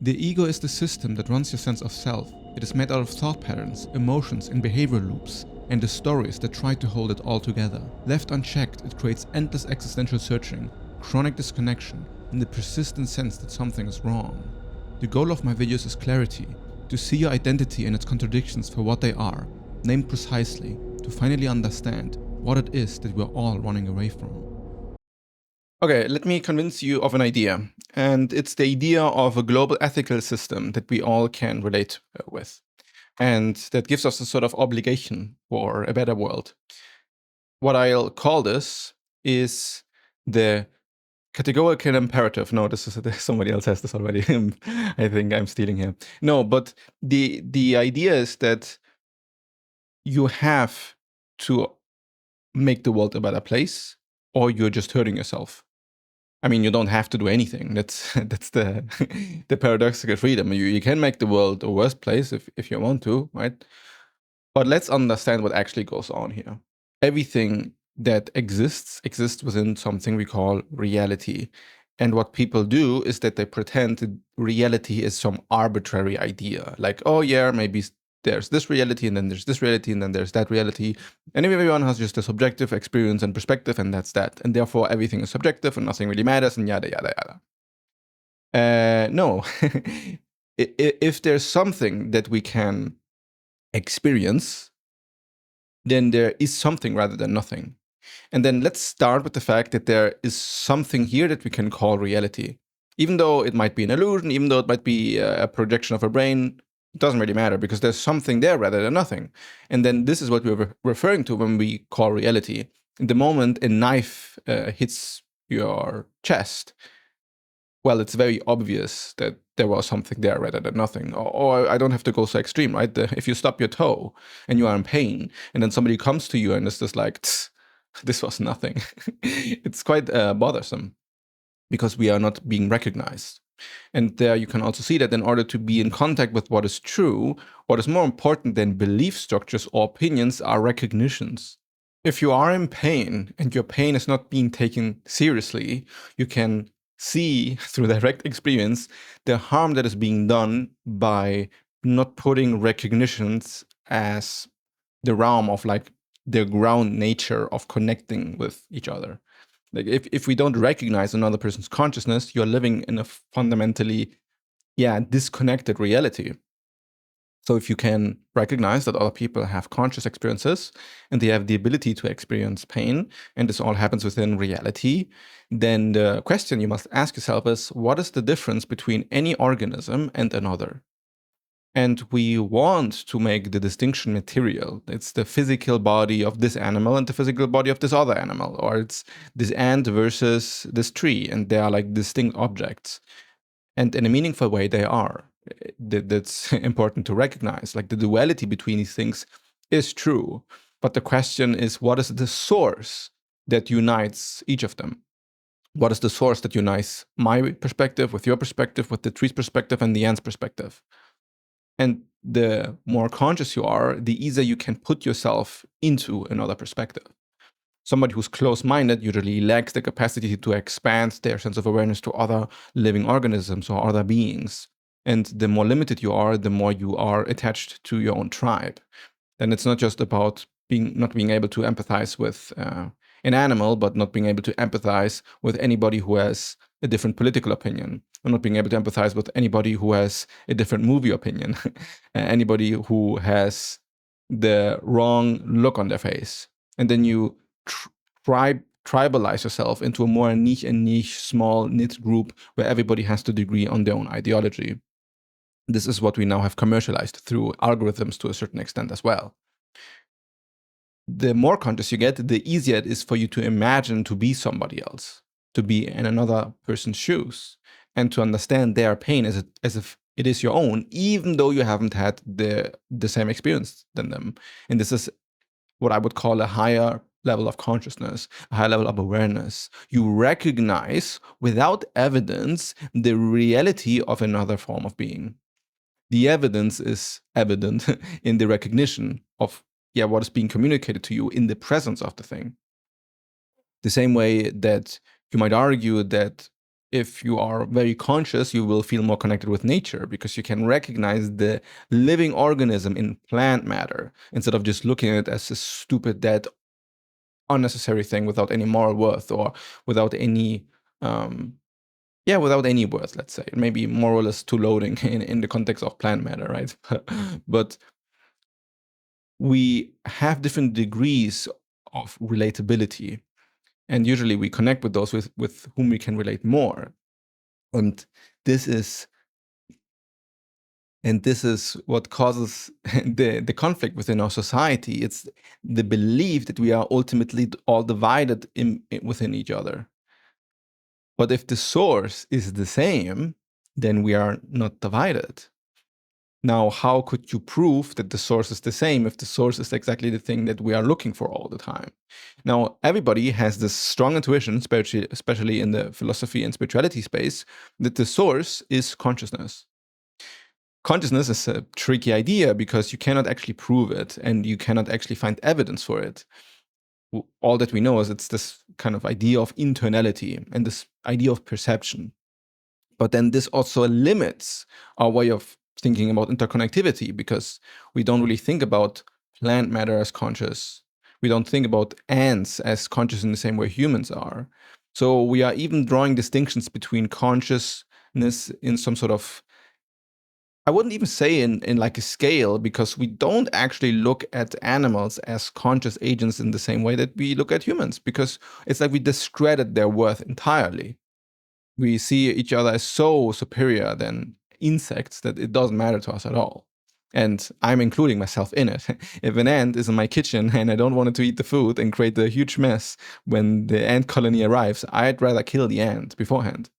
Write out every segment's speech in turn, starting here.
The ego is the system that runs your sense of self. It is made out of thought patterns, emotions, and behavior loops, and the stories that try to hold it all together. Left unchecked, it creates endless existential searching, chronic disconnection, and the persistent sense that something is wrong. The goal of my videos is clarity, to see your identity and its contradictions for what they are, named precisely, to finally understand what it is that we're all running away from. Okay, let me convince you of an idea, and it's the idea of a global ethical system that we all can relate with, and that gives us a sort of obligation for a better world. What I'll call this is the categorical imperative. No, this is somebody else has this already. I think I'm stealing here. No, but the idea is that you have to make the world a better place, or you're just hurting yourself. I mean, you don't have to do anything. That's the the paradoxical freedom. You can make the world a worse place if you want to, right? But let's understand what actually goes on here. Everything that exists within something we call reality. And what people do is that they pretend that reality is some arbitrary idea. Like, oh yeah, maybe there's this reality, and then there's this reality, and then there's that reality. And everyone has just a subjective experience and perspective, and that's that. And therefore, everything is subjective, and nothing really matters, and yada, yada, yada. No. If there's something that we can experience, then there is something rather than nothing. And then let's start with the fact that there is something here that we can call reality. Even though it might be an illusion, even though it might be a projection of a brain, it doesn't really matter because there's something there rather than nothing. And then this is what we're referring to when we call reality. In the moment a knife hits your chest, well, it's very obvious that there was something there rather than nothing. Or I don't have to go so extreme, right? If you stub your toe and you are in pain, and then somebody comes to you and is just like, this was nothing. It's quite bothersome because we are not being recognized. And there you can also see that in order to be in contact with what is true, what is more important than belief structures or opinions are recognitions. If you are in pain and your pain is not being taken seriously, you can see through direct experience the harm that is being done by not putting recognitions as the realm of like the ground nature of connecting with each other. Like if we don't recognize another person's consciousness, you're living in a fundamentally, disconnected reality. So if you can recognize that other people have conscious experiences and they have the ability to experience pain, and this all happens within reality, then the question you must ask yourself is, what is the difference between any organism and another? And we want to make the distinction material. It's the physical body of this animal and the physical body of this other animal, or it's this ant versus this tree, and they are like distinct objects. And in a meaningful way, they are. That's important to recognize. Like the duality between these things is true. But the question is, what is the source that unites each of them? What is the source that unites my perspective with your perspective, with the tree's perspective and the ant's perspective? And the more conscious you are, the easier you can put yourself into another perspective. Somebody who's close-minded usually lacks the capacity to expand their sense of awareness to other living organisms or other beings. And the more limited you are, the more you are attached to your own tribe. And it's not just about not being able to empathize with an animal, but not being able to empathize with anybody who has a different political opinion, or not being able to empathize with anybody who has a different movie opinion, anybody who has the wrong look on their face. And then you tribalize yourself into a more niche, small knit group where everybody has to agree on their own ideology. This is what we now have commercialized through algorithms to a certain extent as well. The more conscious you get, the easier it is for you to imagine to be somebody else, to be in another person's shoes, and to understand their pain as if it is your own, even though you haven't had the same experience than them. And this is what I would call a higher level of consciousness, a higher level of awareness. You recognize without evidence the reality of another form of being. The evidence is evident in the recognition of what is being communicated to you in the presence of the thing. The same way that you might argue that if you are very conscious, you will feel more connected with nature because you can recognize the living organism in plant matter instead of just looking at it as a stupid, dead, unnecessary thing without any moral worth or without any, without any worth, let's say. Maybe moral is too loading in the context of plant matter, right? But we have different degrees of relatability. And usually we connect with those with whom we can relate more. And this is what causes the conflict within our society. It's the belief that we are ultimately all divided within each other. But if the source is the same, then we are not divided. Now, how could you prove that the source is the same if the source is exactly the thing that we are looking for all the time? Now, everybody has this strong intuition, especially in the philosophy and spirituality space, that the source is consciousness. Consciousness is a tricky idea because you cannot actually prove it and you cannot actually find evidence for it. All that we know is it's this kind of idea of internality and this idea of perception. But then this also limits our way of thinking about interconnectivity because we don't really think about plant matter as conscious. We don't think about ants as conscious in the same way humans are. So we are even drawing distinctions between consciousness in some sort of, I wouldn't even say in like a scale, because we don't actually look at animals as conscious agents in the same way that we look at humans, because it's like we discredit their worth entirely. We see each other as so superior than insects that it doesn't matter to us at all. And I'm including myself in it. If an ant is in my kitchen and I don't want it to eat the food and create a huge mess when the ant colony arrives, I'd rather kill the ant beforehand.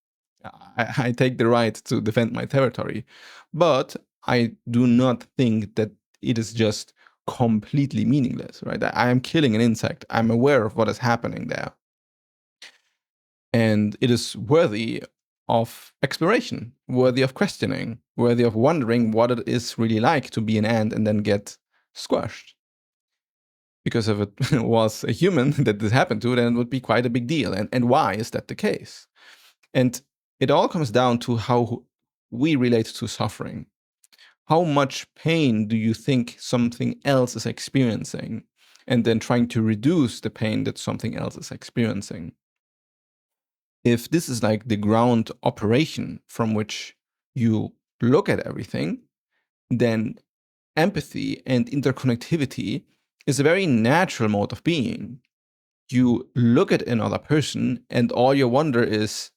I take the right to defend my territory. But I do not think that it is just completely meaningless, right? I am killing an insect. I'm aware of what is happening there. And it is worthy of exploration, worthy of questioning, worthy of wondering what it is really like to be an ant and then get squashed. Because if it was a human that this happened to, then it would be quite a big deal. And why is that the case? And it all comes down to how we relate to suffering. How much pain do you think something else is experiencing? And then trying to reduce the pain that something else is experiencing. If this is like the ground operation from which you look at everything, then empathy and interconnectivity is a very natural mode of being. You look at another person and all you wonder is,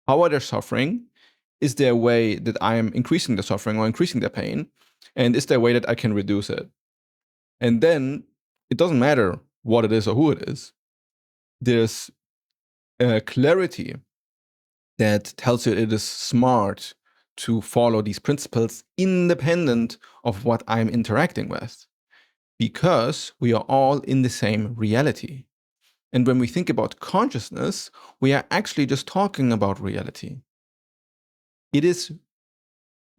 how are they suffering? Is there a way that I am increasing the suffering or increasing the pain? And is there a way that I can reduce it? And then it doesn't matter what it is or who it is. There's a clarity that tells you it is smart to follow these principles independent of what I'm interacting with, because we are all in the same reality. And when we think about consciousness, we are actually just talking about reality. It is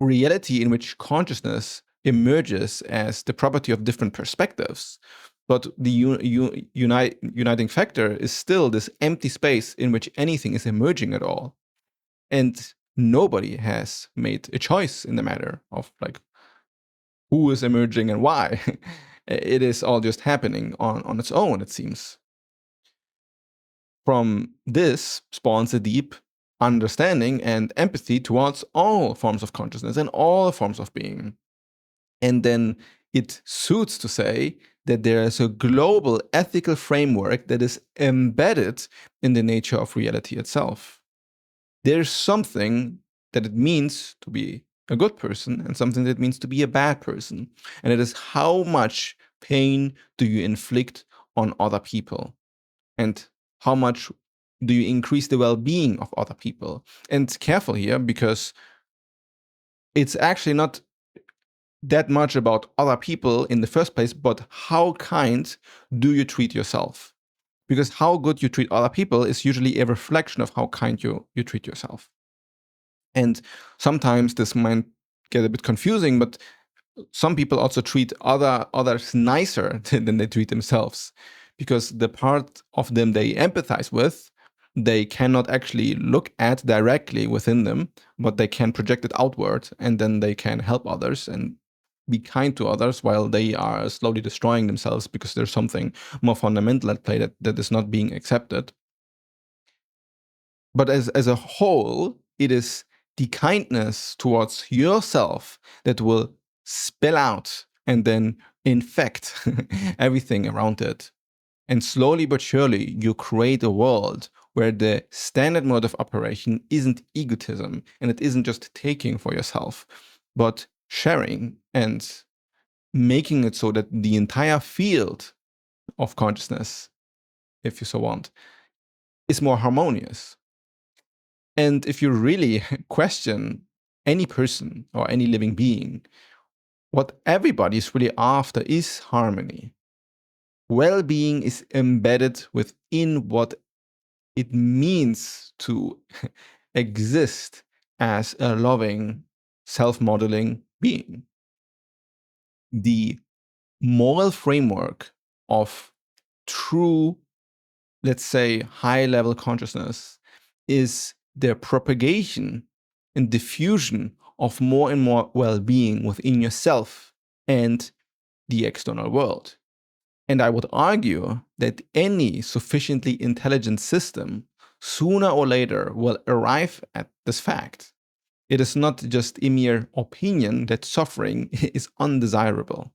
reality in which consciousness emerges as the property of different perspectives. But the uniting factor is still this empty space in which anything is emerging at all. And nobody has made a choice in the matter of like who is emerging and why. It is all just happening on its own, it seems. From this spawns a deep understanding and empathy towards all forms of consciousness and all forms of being. And then it suits to say that there is a global ethical framework that is embedded in the nature of reality itself. There's something that it means to be a good person and something that it means to be a bad person. And it is how much pain do you inflict on other people? And how much do you increase the well-being of other people? And careful here, because it's actually not that much about other people in the first place, but how kind do you treat yourself? Because how good you treat other people is usually a reflection of how kind you treat yourself. And sometimes this might get a bit confusing, but some people also treat others nicer than they treat themselves, because the part of them they empathize with, they cannot actually look at directly within them, but they can project it outward, and then they can help others and be kind to others while they are slowly destroying themselves because there's something more fundamental at play that is not being accepted. But as a whole, it is the kindness towards yourself that will spill out and then infect everything around it. And slowly but surely, you create a world where the standard mode of operation isn't egotism, and it isn't just taking for yourself, but sharing and making it so that the entire field of consciousness, if you so want, is more harmonious. And if you really question any person or any living being, what everybody is really after is harmony. Well-being is embedded within what it means to exist as a loving, self-modeling being. The moral framework of true, let's say, high-level consciousness is the propagation and diffusion of more and more well-being within yourself and the external world. And I would argue that any sufficiently intelligent system sooner or later will arrive at this fact. It is not just a mere opinion that suffering is undesirable.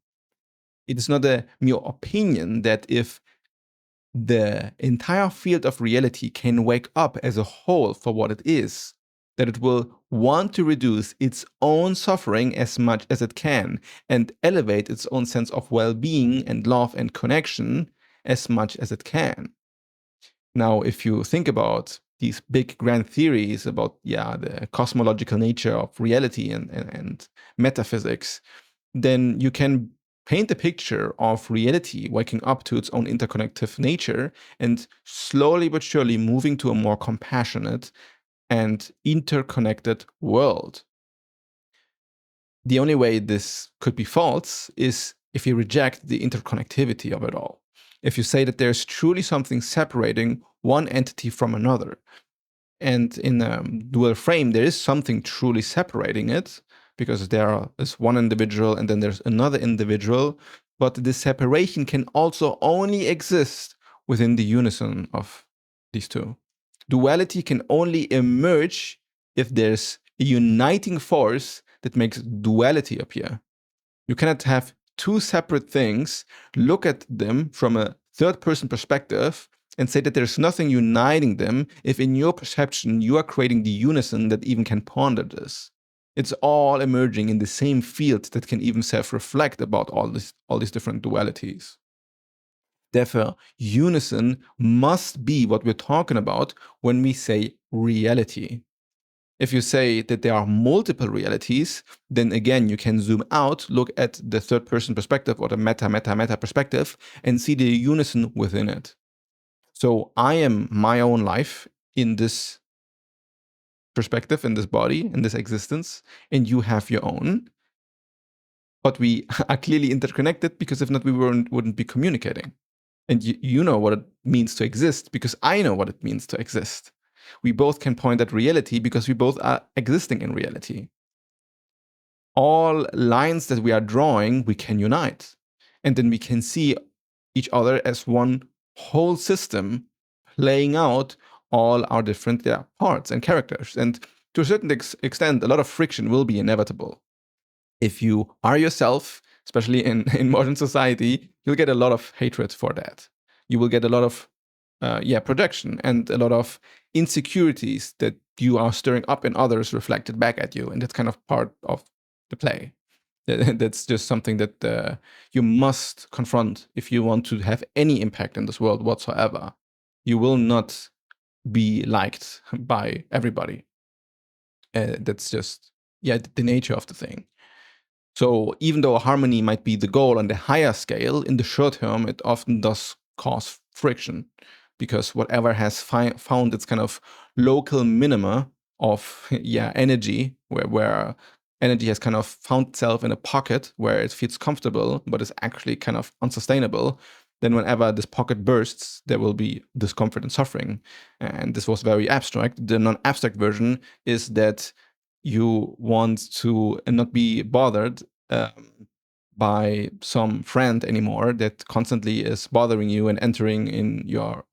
It is not a mere opinion that if the entire field of reality can wake up as a whole for what it is, that it will want to reduce its own suffering as much as it can and elevate its own sense of well-being and love and connection as much as it can. Now, if you think about these big grand theories about the cosmological nature of reality and metaphysics, then you can paint a picture of reality waking up to its own interconnective nature and slowly but surely moving to a more compassionate and interconnected world. The only way this could be false is if you reject the interconnectivity of it all. If you say that there's truly something separating one entity from another. And in a dual frame, there is something truly separating it, because there is one individual and then there's another individual, but this separation can also only exist within the unison of these two. Duality can only emerge if there's a uniting force that makes duality appear. You cannot have two separate things, look at them from a third-person perspective, and say that there's nothing uniting them if in your perception you are creating the unison that even can ponder this. It's all emerging in the same field that can even self-reflect about all these different dualities. Therefore, unison must be what we're talking about when we say reality. If you say that there are multiple realities, then again, you can zoom out, look at the third-person perspective or the meta perspective, and see the unison within it. So I am my own life in this perspective, in this body, in this existence, and you have your own. But we are clearly interconnected, because if not, we wouldn't be communicating. And you know what it means to exist because I know what it means to exist. We both can point at reality because we both are existing in reality. All lines that we are drawing, we can unite. And then we can see each other as one whole system playing out all our different parts and characters. And to a certain extent, a lot of friction will be inevitable. If you are yourself, especially in modern society, you'll get a lot of hatred for that. You will get a lot of projection and a lot of insecurities that you are stirring up in others reflected back at you. And that's kind of part of the play. That's just something that you must confront if you want to have any impact in this world whatsoever. You will not be liked by everybody. That's just, the nature of the thing. So even though harmony might be the goal on the higher scale, in the short term, it often does cause friction, because whatever has found its kind of local minima of energy, where energy has kind of found itself in a pocket where it feels comfortable, but is actually kind of unsustainable, then whenever this pocket bursts, there will be discomfort and suffering. And this was very abstract. The non-abstract version is that you want to not be bothered by some friend anymore that constantly is bothering you and entering in your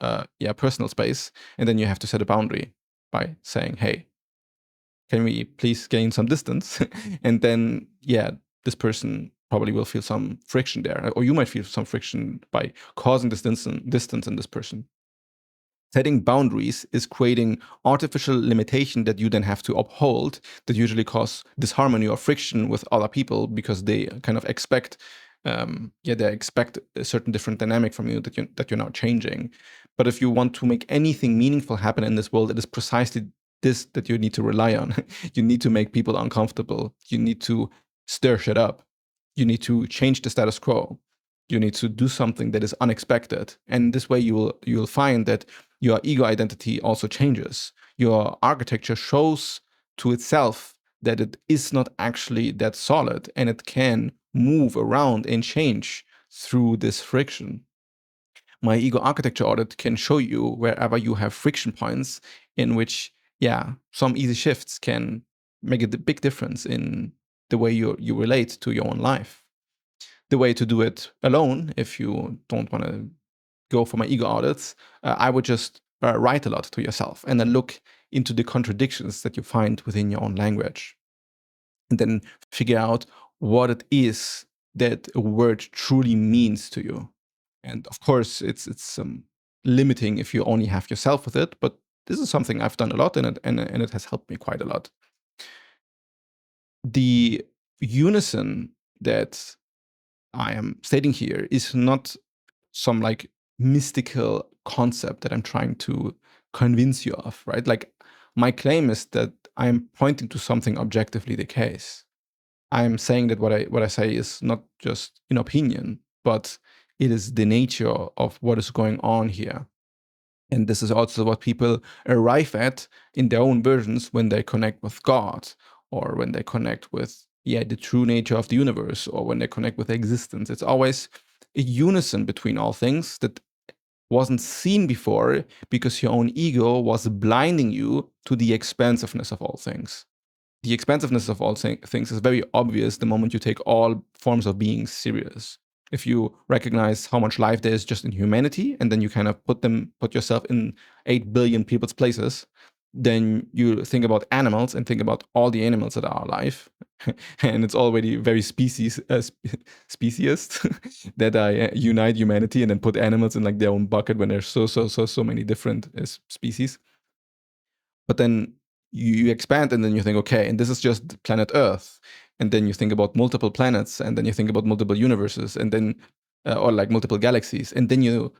personal space. And then you have to set a boundary by saying, hey, can we please gain some distance? And then, this person probably will feel some friction there, or you might feel some friction by causing this distance in this person. Setting boundaries is creating artificial limitation that you then have to uphold, that usually cause disharmony or friction with other people because they kind of expect, they expect a certain different dynamic from you that you're now changing. But if you want to make anything meaningful happen in this world, it is precisely this that you need to rely on. You need to make people uncomfortable. You need to stir shit up. You need to change the status quo. You need to do something that is unexpected. And this way you will find that your ego identity also changes. Your architecture shows to itself that it is not actually that solid, and it can move around and change through this friction. My ego architecture audit can show you wherever you have friction points in which, some easy shifts can make a big difference in the way you relate to your own life. The way to do it alone, if you don't want to go for my ego audits, I would just write a lot to yourself and then look into the contradictions that you find within your own language. And then figure out what it is that a word truly means to you. And of course, it's limiting if you only have yourself with it, but this is something I've done a lot, and it has helped me quite a lot. The unison that I am stating here is not some like mystical concept that I'm trying to convince you of, right? Like, my claim is that I'm pointing to something objectively the case. I'm saying that what I say is not just an opinion, but it is the nature of what is going on here. And this is also what people arrive at in their own versions when they connect with God, or when they connect with the true nature of the universe, or when they connect with existence. It's always a unison between all things that wasn't seen before because your own ego was blinding you to the expansiveness of all things. The expansiveness of all things is very obvious the moment you take all forms of being serious. If you recognize how much life there is just in humanity, and then you kind of put yourself in 8 billion people's places, then you think about animals and think about all the animals that are alive. And it's already very speciesist that I unite humanity and then put animals in like their own bucket when there's so many different species. But then you expand, and then you think, okay, and this is just planet Earth. And then you think about multiple planets, and then you think about multiple universes, and then, or like multiple galaxies. And then you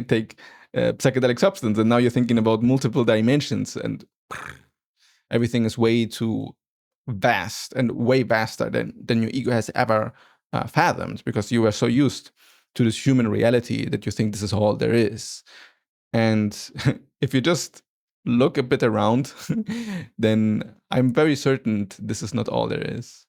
take psychedelic substance, and now you're thinking about multiple dimensions, and everything is way too vast and way vaster than your ego has ever fathomed, because you are so used to this human reality that you think this is all there is. And if you just look a bit around, then I'm very certain this is not all there is.